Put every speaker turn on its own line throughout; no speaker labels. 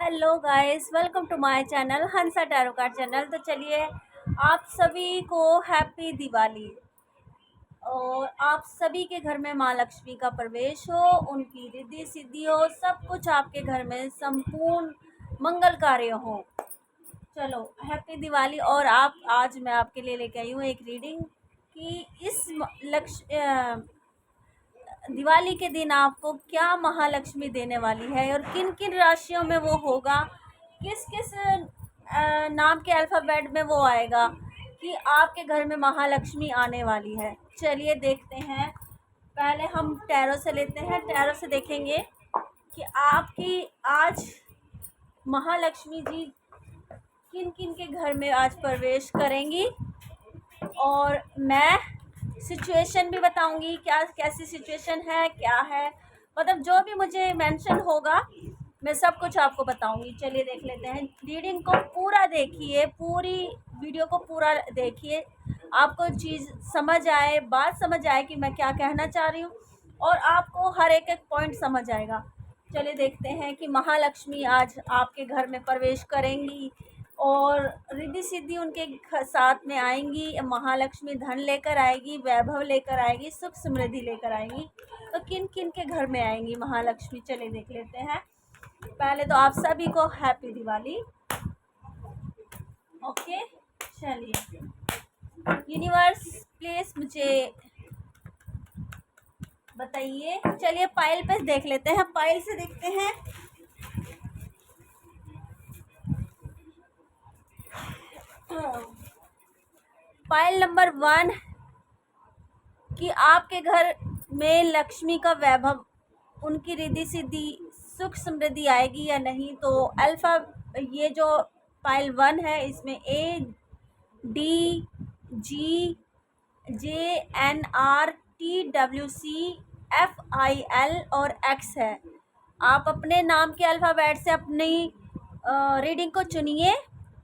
Hello guys, welcome to my channel Hansa tarot card channel. तो चलिए, आप सभी को हैप्पी दिवाली। और आप सभी के घर में माँ लक्ष्मी का प्रवेश हो, उनकी रिद्धि सिद्धि हो, सब कुछ आपके घर में संपूर्ण मंगल कार्य हो। चलो, हैप्पी दिवाली। और आज मैं आपके लिए लेके आई हूँ एक रीडिंग कि इस दिवाली के दिन आपको क्या महालक्ष्मी देने वाली है और किन किन राशियों में वो होगा, किस किस नाम के अल्फ़ाबेट में वो आएगा कि आपके घर में महालक्ष्मी आने वाली है। चलिए देखते हैं। पहले हम टैरो से लेते हैं। टैरो से देखेंगे कि आपकी आज महालक्ष्मी जी किन किन के घर में आज प्रवेश करेंगी, और मैं सिचुएशन भी बताऊंगी क्या कैसी सिचुएशन है, क्या है, मतलब जो भी मुझे मेंशन होगा मैं सब कुछ आपको बताऊंगी। चलिए देख लेते हैं। रीडिंग को पूरा देखिए, पूरी वीडियो को पूरा देखिए, आपको चीज़ समझ आए, बात समझ आए कि मैं क्या कहना चाह रही हूँ, और आपको हर एक एक पॉइंट समझ आएगा। चलिए देखते हैं कि महालक्ष्मी आज आपके घर में प्रवेश करेंगी और रिद्धि सिद्धि उनके साथ में आएंगी। महालक्ष्मी धन लेकर आएगी, वैभव लेकर आएगी, सुख समृद्धि लेकर आएंगी। तो किन किन के घर में आएंगी महालक्ष्मी, चलिए देख लेते हैं। पहले तो आप सभी को हैप्पी दिवाली। ओके, चलिए यूनिवर्स प्लीज मुझे बताइए। चलिए पाइल पे देख लेते हैं, पाइल से देखते हैं। पाइल नंबर 1 कि आपके घर में लक्ष्मी का वैभव, उनकी रिद्धि सिद्धि, सुख समृद्धि आएगी या नहीं। तो अल्फा, ये जो पाइल 1 है इसमें ADGJNRTWCFIL और X है। आप अपने नाम के अल्फ़ाबेट से अपनी रीडिंग को चुनिए,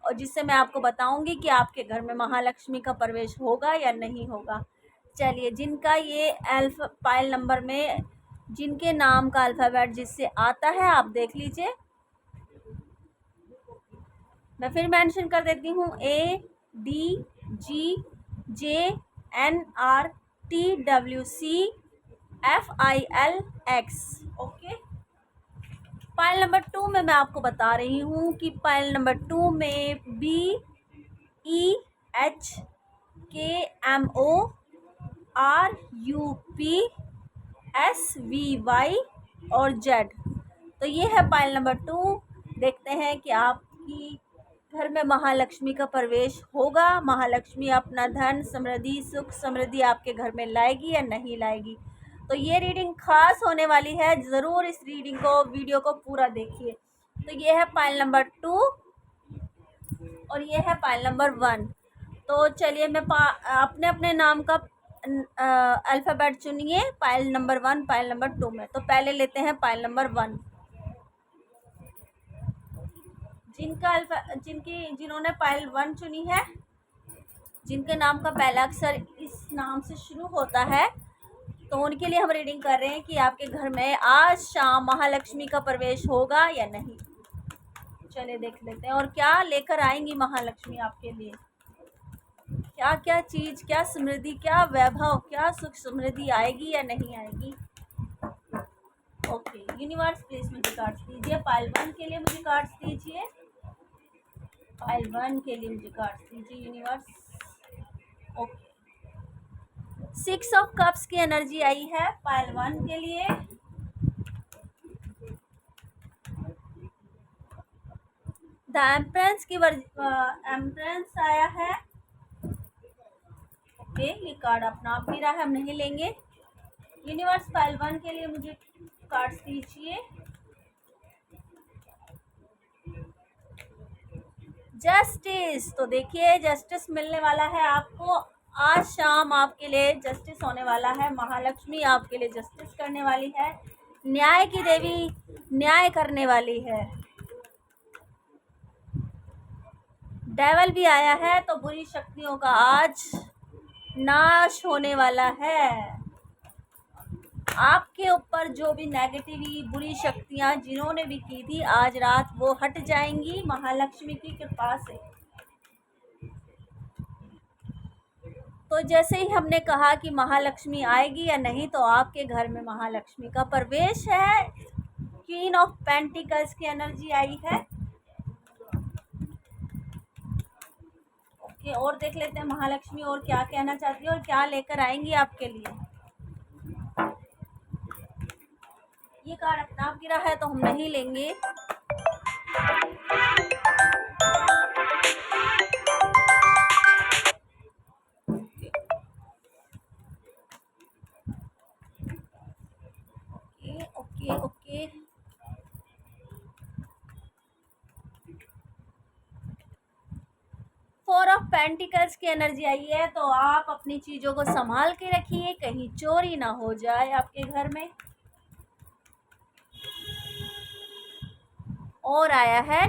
और जिससे मैं आपको बताऊंगी कि आपके घर में महालक्ष्मी का प्रवेश होगा या नहीं होगा। चलिए, जिनका ये पाइल नंबर में जिनके नाम का अल्फ़ाबेट जिससे आता है आप देख लीजिए। मैं फिर मेंशन कर देती हूँ ADGJNRTWCFILX। ओके, पाइल नंबर 2 में मैं आपको बता रही हूँ कि पाइल नंबर 2 में BEHKMORUPSVY और Z। तो ये है पाइल नंबर 2। देखते हैं कि आपकी घर में महालक्ष्मी का प्रवेश होगा, महालक्ष्मी अपना धन, समृद्धि, सुख समृद्धि आपके घर में लाएगी या नहीं लाएगी। तो ये रीडिंग खास होने वाली है, ज़रूर इस रीडिंग को, वीडियो को पूरा देखिए। तो ये है पाइल नंबर 2 और ये है पाइल नंबर 1। तो चलिए, मैं अपने अपने नाम का अल्फ़ाबेट चुनिए पाइल नंबर 1, पाइल नंबर 2 में। तो पहले लेते हैं पाइल नंबर 1। जिन्होंने पाइल 1 चुनी है, जिनके नाम का पहला अक्षर इस नाम से शुरू होता है, तो उनके लिए हम रीडिंग कर रहे हैं कि आपके घर में आज शाम महालक्ष्मी का प्रवेश होगा या नहीं। चलिए देख लेते हैं, और क्या लेकर आएंगी महालक्ष्मी आपके लिए, क्या क्या चीज़, क्या समृद्धि, क्या वैभव, क्या सुख समृद्धि आएगी या नहीं आएगी। ओके यूनिवर्स प्लीज मुझे कार्ड्स दीजिए। पाइल 1 के लिए मुझे कार्ड्स दीजिए, पाइल 1 के लिए मुझे कार्ड्स दीजिए यूनिवर्स। ओके, 6 ऑफ कप्स की एनर्जी आई है पाइल 1 के लिए। द एम्प्रेंस की एम्प्रेंस आया है। ओके, ये कार्ड अपना आप ही रहा है, हम नहीं लेंगे। यूनिवर्स पाइल 1 के लिए मुझे कार्ड्स दीजिए। जस्टिस, तो देखिए जस्टिस मिलने वाला है आपको आज शाम, आपके लिए जस्टिस होने वाला है। महालक्ष्मी आपके लिए जस्टिस करने वाली है, न्याय की देवी न्याय करने वाली है। डेविल भी आया है, तो बुरी शक्तियों का आज नाश होने वाला है। आपके ऊपर जो भी नेगेटिव बुरी शक्तियाँ जिन्होंने भी की थी, आज रात वो हट जाएंगी महालक्ष्मी की कृपा से। तो जैसे ही हमने कहा कि महालक्ष्मी आएगी या नहीं, तो आपके घर में महालक्ष्मी का प्रवेश है। क्वीन ऑफ पेंटिकल्स की एनर्जी आई है। ओके, और देख लेते हैं महालक्ष्मी और क्या कहना चाहती है और क्या लेकर आएंगी आपके लिए। ये कार्ड अपना आप गिरा है तो हम नहीं लेंगे। Okay okay okay, 4 of pentacles की एनर्जी आई है। तो आप अपनी चीज़ों को संभाल के रखिए, कहीं चोरी ना हो जाए आपके घर में। और आया है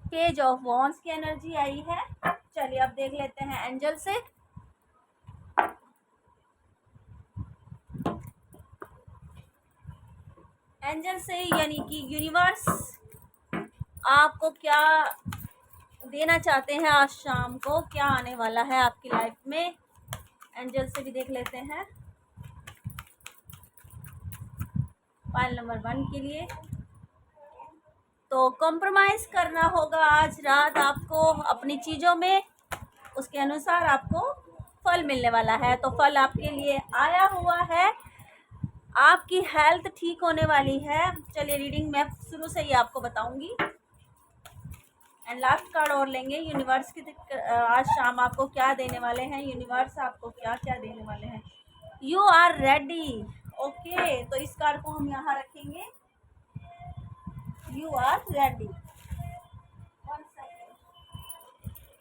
पेज ऑफ वॉन्ड्स की एनर्जी आई है। चलिए अब देख लेते हैं एंजल से। एंजल से यानी कि यूनिवर्स आपको क्या देना चाहते हैं, आज शाम को क्या आने वाला है आपकी लाइफ में। एंजल से भी देख लेते हैं फाइल नंबर 1 के लिए। तो कॉम्प्रोमाइज़ करना होगा आज रात आपको अपनी चीज़ों में, उसके अनुसार आपको फल मिलने वाला है। तो फल आपके लिए आया हुआ है, आपकी हेल्थ ठीक होने वाली है। चलिए रीडिंग मैं शुरू से ही आपको बताऊंगी। एंड लास्ट कार्ड और लेंगे। यूनिवर्स की आज शाम आपको क्या देने वाले हैं, यूनिवर्स आपको क्या क्या देने वाले हैं। You are ready. ओके, तो इस कार्ड को हम यहाँ रखेंगे। You are ready.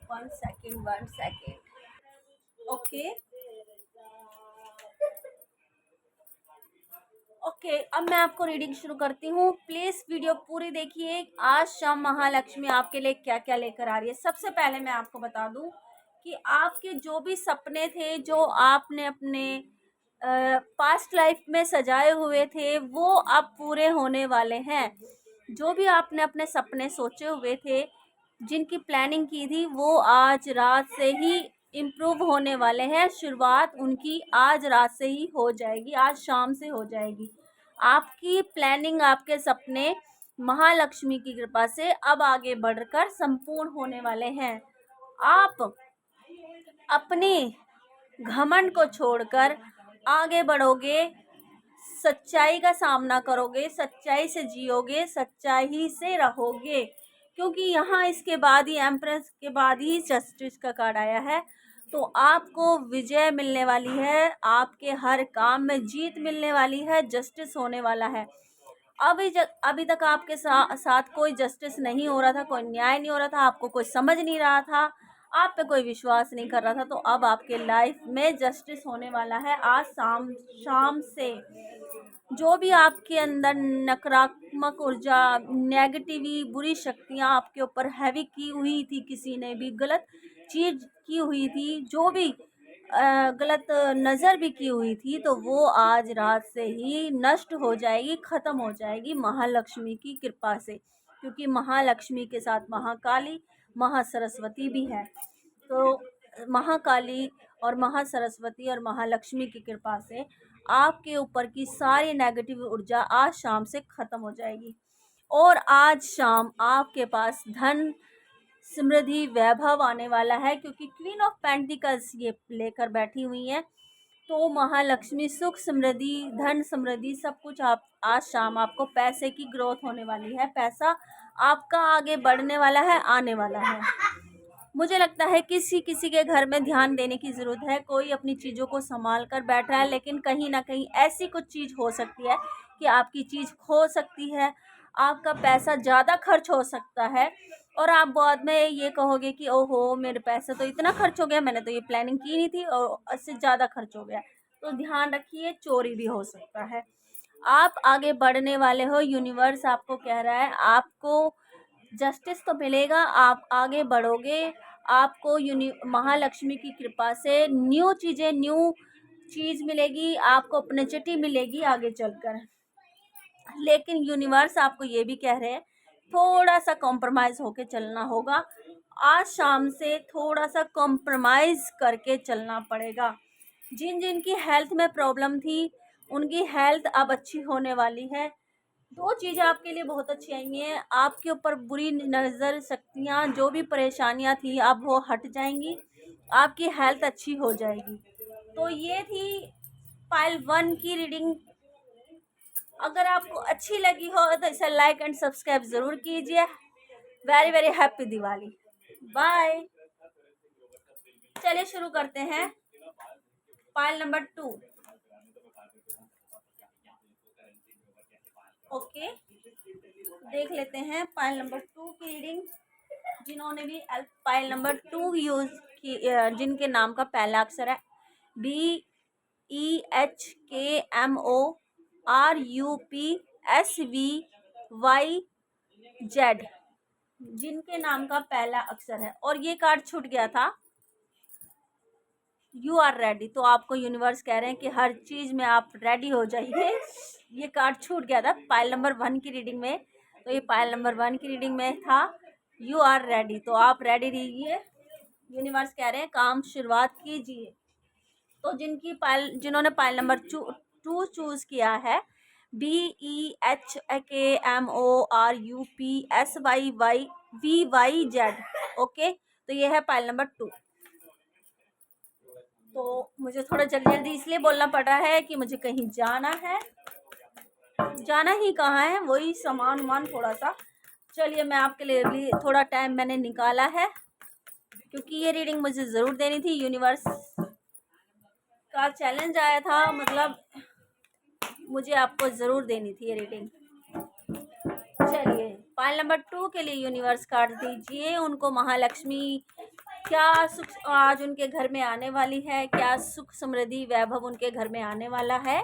1 second. Okay okay, अब मैं आपको रीडिंग शुरू करती हूँ। प्लीज़ वीडियो पूरी देखिए। आज शाम महालक्ष्मी आपके लिए क्या क्या लेकर आ रही है। सबसे पहले मैं आपको बता दूँ कि आपके जो भी सपने थे, जो आपने अपने पास्ट लाइफ में सजाए हुए थे, वो अब पूरे होने वाले हैं। जो भी आपने अपने सपने सोचे हुए थे, जिनकी प्लानिंग की थी, वो आज रात से ही इम्प्रूव होने वाले हैं। शुरुआत उनकी आज रात से ही हो जाएगी, आज शाम से हो जाएगी। आपकी प्लानिंग, आपके सपने महालक्ष्मी की कृपा से अब आगे बढ़कर संपूर्ण होने वाले हैं। आप अपने घमंड को छोड़कर आगे बढ़ोगे, सच्चाई का सामना करोगे, सच्चाई से जियोगे, सच्चाई से रहोगे। क्योंकि यहाँ इसके बाद ही एम्प्रेस के बाद ही जस्टिस का कार्ड आया है। तो आपको विजय मिलने वाली है, आपके हर काम में जीत मिलने वाली है, जस्टिस होने वाला है। अभी तक आपके साथ कोई जस्टिस नहीं हो रहा था, कोई न्याय नहीं हो रहा था, आपको कोई समझ नहीं रहा था, आप पे कोई विश्वास नहीं कर रहा था। तो अब आपके लाइफ में जस्टिस होने वाला है आज शाम से। जो भी आपके अंदर नकारात्मक ऊर्जा, नेगेटिविटी, बुरी शक्तियाँ आपके ऊपर हैवी की हुई थी, किसी ने भी गलत चीज़ की हुई थी, जो भी गलत नज़र भी की हुई थी, तो वो आज रात से ही नष्ट हो जाएगी, ख़त्म हो जाएगी महालक्ष्मी की कृपा से। क्योंकि महालक्ष्मी के साथ महाकाली, महासरस्वती भी है। तो महाकाली और महासरस्वती और महालक्ष्मी की कृपा से आपके ऊपर की सारी नेगेटिव ऊर्जा आज शाम से ख़त्म हो जाएगी। और आज शाम आपके पास धन, समृद्धि, वैभव आने वाला है। क्योंकि क्वीन ऑफ पेंटिकल्स ये लेकर बैठी हुई हैं। तो महालक्ष्मी सुख, समृद्धि, धन, समृद्धि सब कुछ आप आज शाम आपको पैसे की ग्रोथ होने वाली है। पैसा आपका आगे बढ़ने वाला है, आने वाला है। मुझे लगता है किसी किसी के घर में ध्यान देने की ज़रूरत है। कोई अपनी चीज़ों को संभाल कर बैठ रहा है, लेकिन कहीं ना कहीं ऐसी कुछ चीज़ हो सकती है कि आपकी चीज़ खो सकती है, आपका पैसा ज़्यादा खर्च हो सकता है। और आप बाद में ये कहोगे कि ओहो, मेरे पैसे तो इतना खर्च हो गया, मैंने तो ये प्लानिंग की नहीं थी और इससे ज़्यादा खर्च हो गया। तो ध्यान रखिए, चोरी भी हो सकता है। आप आगे बढ़ने वाले हो। यूनिवर्स आपको कह रहा है, आपको जस्टिस तो मिलेगा, आप आगे बढ़ोगे। आपको महालक्ष्मी की कृपा से न्यू चीज़ें, न्यू चीज़ मिलेगी, आपको अपॉर्चुनिटी मिलेगी आगे चलकर। लेकिन यूनिवर्स आपको ये भी कह रहे हैं थोड़ा सा कॉम्प्रोमाइज़ होके चलना होगा। आज शाम से थोड़ा सा कॉम्प्रोमाइज़ करके चलना पड़ेगा। जिन जिन की हेल्थ में प्रॉब्लम थी उनकी हेल्थ अब अच्छी होने वाली है। दो चीज़ें आपके लिए बहुत अच्छी आई हैं। आपके ऊपर बुरी नज़र शक्तियाँ, जो भी परेशानियाँ थी अब वो हट जाएंगी, आपकी हेल्थ अच्छी हो जाएगी। तो ये थी पाइल 1 की रीडिंग। अगर आपको अच्छी लगी हो तो इसे लाइक एंड सब्सक्राइब ज़रूर कीजिए। Very very happy Diwali. Bye. चलिए शुरू करते हैं पाइल नंबर 2। ओके, देख लेते हैं पाइल नंबर 2 की रीडिंग। जिन्होंने भी पाइल नंबर 2 यूज की, जिनके नाम का पहला अक्षर है BEHKMORUPSVYZ, जिनके नाम का पहला अक्षर है और ये कार्ड छूट गया था। You are ready. तो आपको यूनिवर्स कह रहे हैं कि हर चीज़ में आप रेडी हो जाइए। ये कार्ड छूट गया था पाइल नंबर 1 की रीडिंग में, तो ये पाइल नंबर 1 की रीडिंग में था यू आर रेडी। तो आप रेडी रहिए। यूनिवर्स कह रहे हैं काम शुरुआत कीजिए। तो जिन्होंने पाइल नंबर 2 चूज किया है BEHKMORUPSYVYZ, ओके, तो ये है पाइल नंबर 2। तो मुझे थोड़ा जल्दी जल्दी इसलिए बोलना पड़ रहा है कि मुझे कहीं जाना है। जाना ही कहाँ है, वही सामान वामान थोड़ा सा। चलिए मैं आपके लिए भी थोड़ा टाइम मैंने निकाला है क्योंकि ये रीडिंग मुझे ज़रूर देनी थी। यूनिवर्स का चैलेंज आया था, मतलब मुझे आपको ज़रूर देनी थी ये रीडिंग। चलिए पाइल नंबर 2 के लिए यूनिवर्स कार्ड दीजिए। उनको महालक्ष्मी क्या सुख आज उनके घर में आने वाली है, क्या सुख समृद्धि वैभव उनके घर में आने वाला है।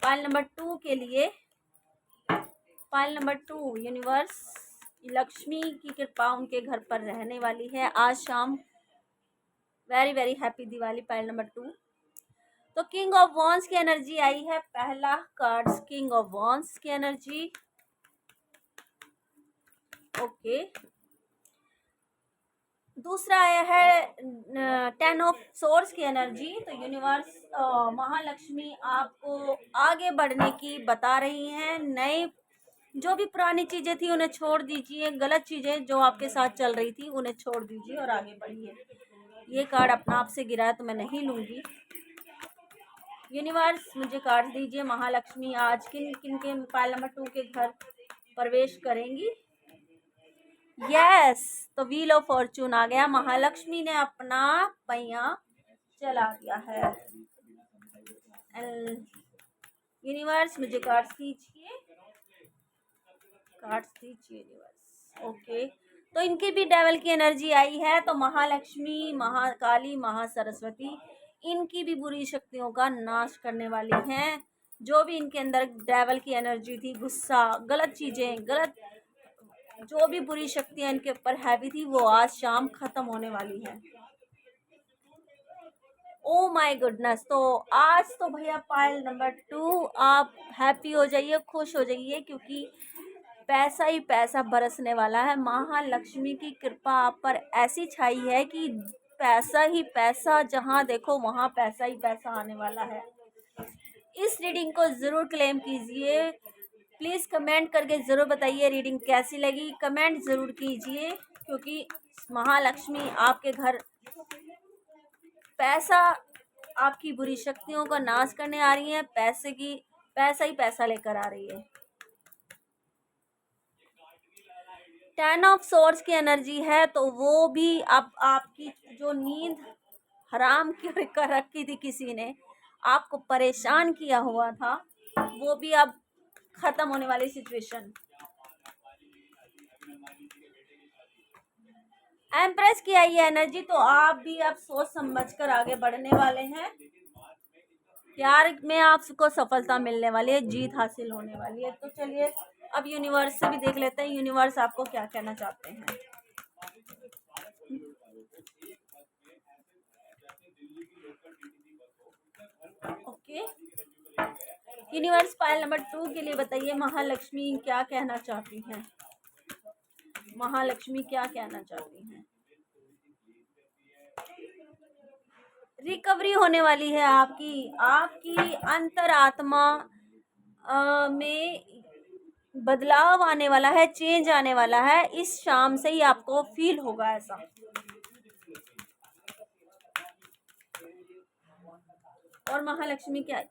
पाइल नंबर 2 के लिए, पाइल नंबर 2, यूनिवर्स लक्ष्मी की कृपा उनके घर पर रहने वाली है आज शाम। Very very happy Diwali. Pile number 2। तो किंग ऑफ वॉन्स की एनर्जी आई है, पहला कार्ड किंग ऑफ वॉन्स की एनर्जी। ओके, दूसरा आया है 10 ऑफ सोर्स की एनर्जी। तो यूनिवर्स महालक्ष्मी आपको आगे बढ़ने की बता रही हैं। नए जो भी पुरानी चीज़ें थी उन्हें छोड़ दीजिए, गलत चीज़ें जो आपके साथ चल रही थी उन्हें छोड़ दीजिए और आगे बढ़िए। ये कार्ड अपना आप से गिरा है तो मैं नहीं लूँगी। यूनिवर्स मुझे कार्ड दीजिए, महालक्ष्मी आज किन किन के पाइल नंबर 2 के घर प्रवेश करेंगी। यस, तो व्हील ऑफ फॉर्चून आ गया। महालक्ष्मी ने अपना पहिया चला दिया है। यूनिवर्स मुझे कार्ड्स दीजिए, कार्ड्स दीजिए यूनिवर्स। ओके, तो इनकी भी डेवल की एनर्जी आई है। तो महालक्ष्मी, महाकाली, महासरस्वती इनकी भी बुरी शक्तियों का नाश करने वाली हैं। जो भी इनके अंदर डेवल की एनर्जी थी, गुस्सा, गलत चीज़ें, गलत जो भी बुरी शक्तियाँ इनके ऊपर हैवी थी वो आज शाम खत्म होने वाली है। Oh my goodness. तो आज तो भैया पाइल नंबर 2 आप हैप्पी हो जाइए, खुश हो जाइए क्योंकि पैसा ही पैसा बरसने वाला है। महालक्ष्मी की कृपा आप पर ऐसी छाई है कि पैसा ही पैसा, जहाँ देखो वहाँ पैसा ही पैसा आने वाला है। इस रीडिंग को ज़रूर क्लेम कीजिए। प्लीज़ कमेंट करके ज़रूर बताइए रीडिंग कैसी लगी, कमेंट ज़रूर कीजिए क्योंकि महालक्ष्मी आपके घर पैसा, आपकी बुरी शक्तियों का नाश करने आ रही है। पैसा ही पैसा लेकर आ रही है। 10 ऑफ सोर्स की एनर्जी है, तो वो भी अब आपकी जो नींद हराम की कर रखी थी, किसी ने आपको परेशान किया हुआ था, वो भी अब खत्म होने वाली सिचुएशन। एम्प्रेस की आई है एनर्जी, तो आप भी अब सोच समझकर आगे बढ़ने वाले हैं। प्यार में आपको सफलता मिलने वाली है, जीत हासिल होने वाली है। तो चलिए अब यूनिवर्स से भी देख लेते हैं यूनिवर्स आपको क्या कहना चाहते हैं। यूनिवर्स पायल नंबर 2 के लिए बताइए महालक्ष्मी क्या कहना चाहती हैं। महालक्ष्मी क्या कहना चाहती हैं। रिकवरी होने वाली है आपकी अंतरात्मा में बदलाव आने वाला है, चेंज आने वाला है। इस शाम से ही आपको फील होगा ऐसा। और महालक्ष्मी क्या है?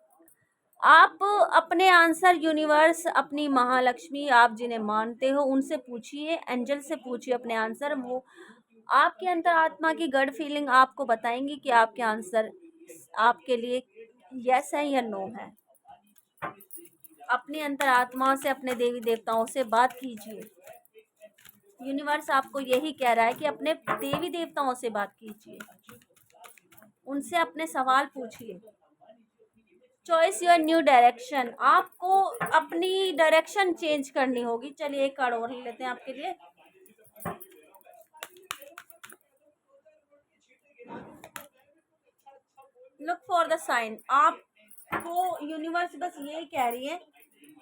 आप अपने आंसर यूनिवर्स, अपनी महालक्ष्मी, आप जिन्हें मानते हो उनसे पूछिए, एंजल से पूछिए अपने आंसर। वो आपके अंतरात्मा की गट फीलिंग आपको बताएंगी कि आपके आंसर आपके लिए यस है या नो है। अपने अंतरात्मा से, अपने देवी देवताओं से बात कीजिए। यूनिवर्स आपको यही कह रहा है कि अपने देवी देवताओं से बात कीजिए, उनसे अपने सवाल पूछिए। चॉइस योर न्यू डायरेक्शन, आपको अपनी डायरेक्शन चेंज करनी होगी। चलिए एक कार्ड और लेते हैं आपके लिए। लुक फॉर द साइन, आपको यूनिवर्स बस यही कह रही है,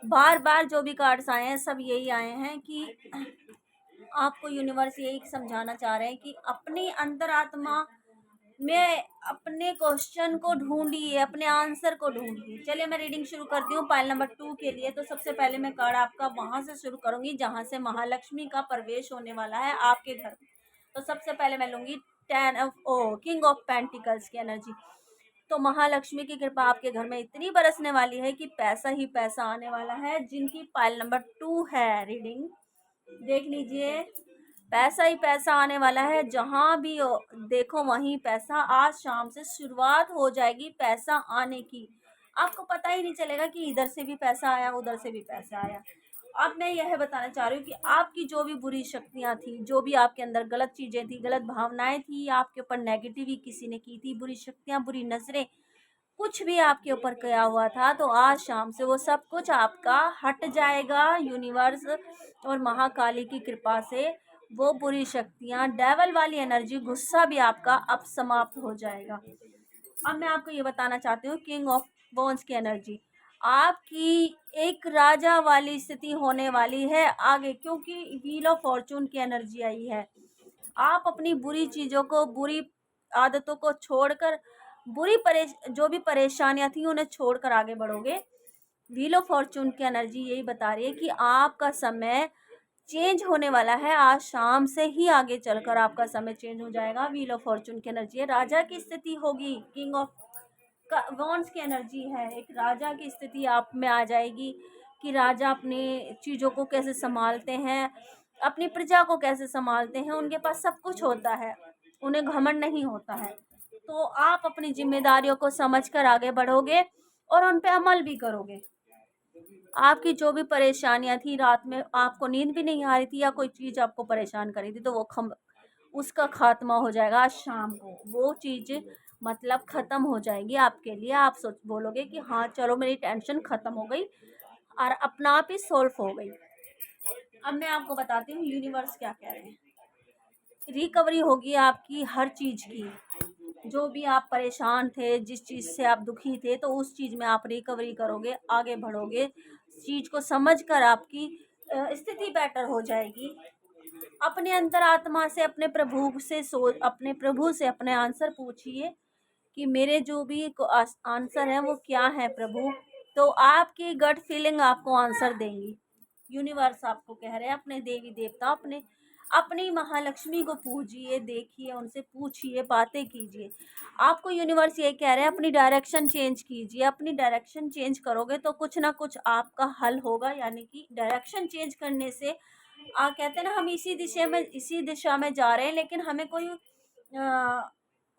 बार बार जो भी कार्ड्स आए हैं सब यही आए हैं कि आपको यूनिवर्स यही समझाना चाह रहे हैं कि अपनी अंतरात्मा में अपने क्वेश्चन को ढूंढिए, अपने आंसर को ढूंढिए। चलिए मैं रीडिंग शुरू करती हूँ पाइल नंबर 2 के लिए। तो सबसे पहले मैं कार्ड आपका वहां से शुरू करूंगी जहां से महालक्ष्मी का प्रवेश होने वाला है आपके घर में। तो सबसे पहले मैं लूंगी किंग ऑफ पेंटिकल्स की एनर्जी। तो महालक्ष्मी की कृपा आपके घर में इतनी बरसने वाली है कि पैसा ही पैसा आने वाला है। जिनकी पाइल नंबर 2 है रीडिंग देख लीजिए, पैसा ही पैसा आने वाला है। जहां भी देखो वहीं पैसा। आज शाम से शुरुआत हो जाएगी पैसा आने की। आपको पता ही नहीं चलेगा कि इधर से भी पैसा आया, उधर से भी पैसा आया। अब मैं यह बताना चाह रही हूँ कि आपकी जो भी बुरी शक्तियां थी, जो भी आपके अंदर गलत चीजें थी, गलत भावनाएं थी, आपके ऊपर नेगेटिव ही किसी ने की थी, बुरी शक्तियां, बुरी नजरें, कुछ भी आपके ऊपर किया हुआ था, तो आज शाम से वो सब कुछ आपका हट जाएगा। यूनिवर्स और महाकाली की कृपा से वो बुरी शक्तियां, डेवल वाली एनर्जी, गुस्सा भी आपका अब समाप्त हो जाएगा। अब मैं आपको ये बताना चाहती हूँ किंग ऑफ वॉन्ड्स की एनर्जी, आपकी एक राजा वाली स्थिति होने वाली है आगे, क्योंकि व्हील ऑफ फॉर्चून की एनर्जी आई है। आप अपनी बुरी चीज़ों को, बुरी आदतों को छोड़कर, जो भी परेशानियां थी उन्हें छोड़कर आगे बढ़ोगे। व्हील ऑफ फॉर्चून की एनर्जी यही बता रही है कि आपका समय चेंज होने वाला है। आज शाम से ही आगे चलकर आपका समय चेंज हो जाएगा। व्हील ऑफ फॉर्चून की एनर्जी है, राजा की स्थिति होगी। किंग ऑफ वॉन्ड्स की एनर्जी है, एक राजा की स्थिति आप में आ जाएगी कि राजा अपनी चीज़ों को कैसे संभालते हैं, अपनी प्रजा को कैसे संभालते हैं। उनके पास सब कुछ होता है, उन्हें घमंड नहीं होता है। तो आप अपनी जिम्मेदारियों को समझकर आगे बढ़ोगे और उन पे अमल भी करोगे। आपकी जो भी परेशानियां थी, रात में आपको नींद भी नहीं आ रही थी या कोई चीज़ आपको परेशान कर रही थी, तो वो उसका खात्मा हो जाएगा आज शाम को। वो चीज़ मतलब ख़त्म हो जाएगी आपके लिए। आप सोच बोलोगे कि हाँ चलो मेरी टेंशन ख़त्म हो गई और अपना आप ही सॉल्व हो गई। अब मैं आपको बताती हूँ यूनिवर्स क्या कह रहे हैं। रिकवरी होगी आपकी हर चीज़ की। जो भी आप परेशान थे, जिस चीज़ से आप दुखी थे, तो उस चीज़ में आप रिकवरी करोगे, आगे बढ़ोगे। चीज़ को समझकर आपकी स्थिति बेटर हो जाएगी। अपने अंतरात्मा से, अपने प्रभु से अपने आंसर पूछिए कि मेरे जो भी आंसर हैं वो क्या है प्रभु। तो आपकी गट फीलिंग आपको आंसर देंगी। यूनिवर्स आपको कह रहे हैं अपने देवी देवता, अपनी महालक्ष्मी को पूजिए, देखिए, उनसे पूछिए, बातें कीजिए। आपको यूनिवर्स ये कह रहे हैं अपनी डायरेक्शन चेंज कीजिए। अपनी डायरेक्शन चेंज करोगे तो कुछ ना कुछ आपका हल होगा। यानी कि डायरेक्शन चेंज करने से कहते हैं ना, हम इसी दिशा में जा रहे हैं, लेकिन हमें कोई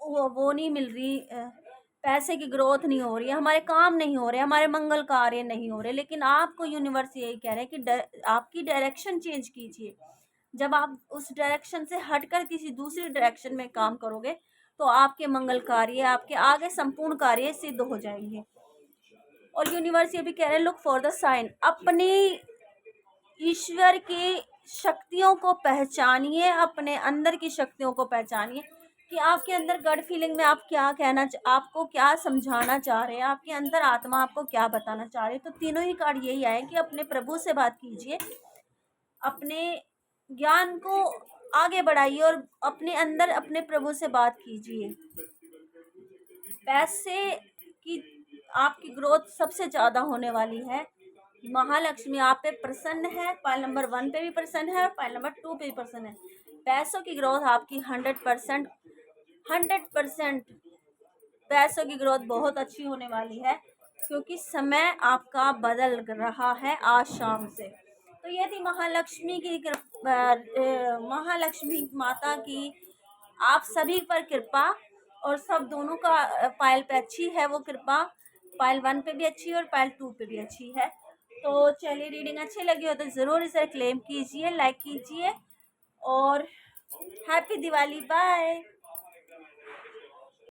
वो नहीं मिल रही, पैसे की ग्रोथ नहीं हो रही है, हमारे काम नहीं हो रहे, हमारे मंगल कार्य नहीं हो रहे। लेकिन आपको यूनिवर्स यही कह रहे हैं कि आपकी डायरेक्शन चेंज कीजिए। जब आप उस डायरेक्शन से हटकर किसी दूसरी डायरेक्शन में काम करोगे तो आपके मंगल कार्य, आपके आगे संपूर्ण कार्य सिद्ध हो जाएंगे। और यूनिवर्स ये भी कह रहे हैं लुक फॉर द साइन, अपनी ईश्वर की शक्तियों को पहचानिए, अपने अंदर की शक्तियों को पहचानिए। कि आपके अंदर गट फीलिंग में आप क्या आपको क्या समझाना चाह रहे हैं, आपके अंदर आत्मा आपको क्या बताना चाह रही है। तो तीनों ही कार्ड यही आए कि अपने प्रभु से बात कीजिए, अपने ज्ञान को आगे बढ़ाइए और अपने अंदर अपने प्रभु से बात कीजिए। पैसे की आपकी ग्रोथ सबसे ज़्यादा होने वाली है। महालक्ष्मी आप पे प्रसन्न है, पाइल नंबर 1 पे भी प्रसन्न है और पाइल नंबर 2 पे भी प्रसन्न है। पैसों की ग्रोथ आपकी 100% पैसों की ग्रोथ बहुत अच्छी होने वाली है, क्योंकि समय आपका बदल रहा है आज शाम से। तो ये थी महालक्ष्मी की महालक्ष्मी माता की आप सभी पर कृपा, और सब दोनों का पायल पे अच्छी है वो कृपा। पायल 1 पे भी अच्छी है और पायल 2 पे भी अच्छी है। तो चलिए, रीडिंग अच्छी लगी हो तो ज़रूर इसे क्लेम कीजिए, लाइक कीजिए और हैप्पी दिवाली। बाय।